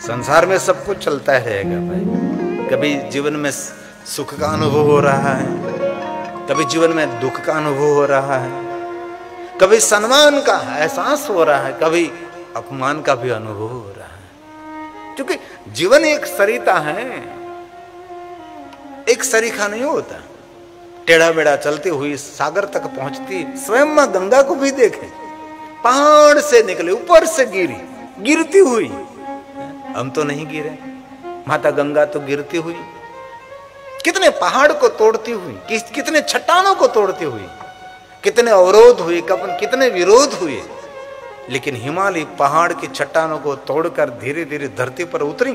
संसार में सब कुछ चलता रहेगा भाई। कभी जीवन में सुख का अनुभव हो रहा है, कभी जीवन में दुख का अनुभव हो रहा है, कभी सम्मान का एहसास हो रहा है, कभी अपमान का भी अनुभव हो रहा है। क्योंकि जीवन एक सरिता है, एक सरीखा नहीं होता। टेढ़ा बेड़ा चलती हुई सागर तक पहुंचती। स्वयं मां गंगा को भी देखें, पहाड़ से निकले, ऊपर से गिरती हुई। हम तो नहीं गिरे, माता गंगा तो गिरती हुई, कितने पहाड़ को तोड़ती हुई, कितने चट्टानों को तोड़ती हुई, कितने अवरोध हुए, कितने विरोध हुए, लेकिन हिमालय पहाड़ की चट्टानों को तोड़कर धीरे धीरे धरती पर उतरी।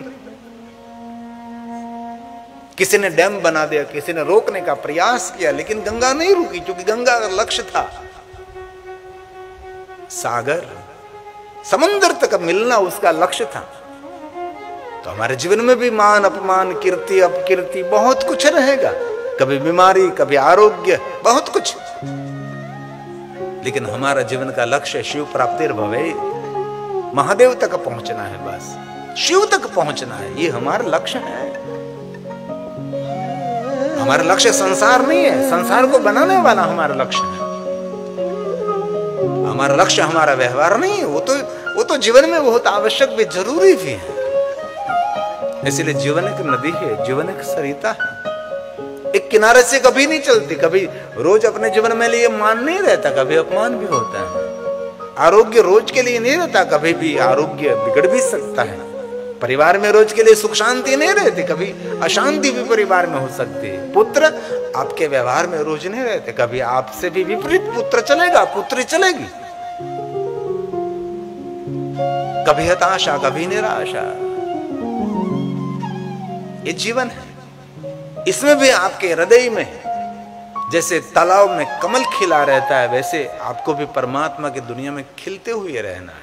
किसी ने डैम बना दिया, किसी ने रोकने का प्रयास किया, लेकिन गंगा नहीं रुकी, क्योंकि गंगा का लक्ष्य था सागर, समुद्र तक मिलना उसका लक्ष्य था। तो हमारे जीवन में भी मान अपमान, कीर्ति अपकीर्ति बहुत कुछ रहेगा, कभी बीमारी, कभी आरोग्य, बहुत कुछ। लेकिन हमारा जीवन का लक्ष्य शिव प्राप्तिर भवे, महादेव तक पहुंचना है, बस शिव तक पहुंचना है, ये हमारा लक्ष्य है। हमारा लक्ष्य संसार नहीं है, संसार को बनाने वाला हमारा लक्ष्य है। हमारा लक्ष्य हमारा व्यवहार नहीं है, वो तो जीवन में बहुत आवश्यक भी, जरूरी भी है। इसलिए जीवन एक नदी है, जीवन एक सरिता है, एक किनारे से कभी नहीं चलती। कभी रोज अपने जीवन में लिए मान नहीं रहता, कभी अपमान भी होता है। आरोग्य रोज के लिए नहीं रहता, कभी भी आरोग्य बिगड़ भी सकता है। परिवार में रोज के लिए सुख शांति नहीं रहती, कभी अशांति भी परिवार में हो सकती है। पुत्र आपके व्यवहार में रोज नहीं रहते, कभी आपसे भी विपरीत पुत्र चलेगा, पुत्री चलेगी। कभी हताशा, कभी निराशा, ये जीवन है। इसमें भी आपके हृदय में जैसे तालाब में कमल खिला रहता है, वैसे आपको भी परमात्मा की दुनिया में खिलते हुए रहना है।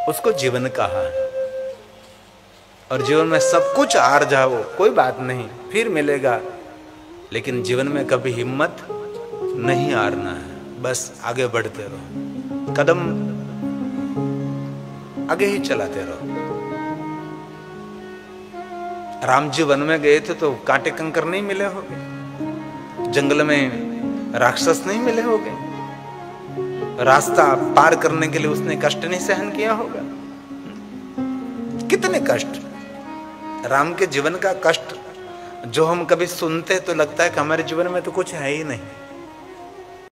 उसको जीवन कहा है। और जीवन में सब कुछ हार जाओ, कोई बात नहीं, फिर मिलेगा, लेकिन जीवन में कभी हिम्मत नहीं हारना है। बस आगे बढ़ते रहो, कदम आगे ही चलाते रहो। राम जी वन में गए थे तो कांटे कंकर नहीं मिले होंगे, जंगल में राक्षस नहीं मिले होंगे, रास्ता पार करने के लिए उसने कष्ट नहीं सहन किया होगा। कितने कष्ट, राम के जीवन का कष्ट जो हम कभी सुनते तो लगता है कि हमारे जीवन में तो कुछ है ही नहीं।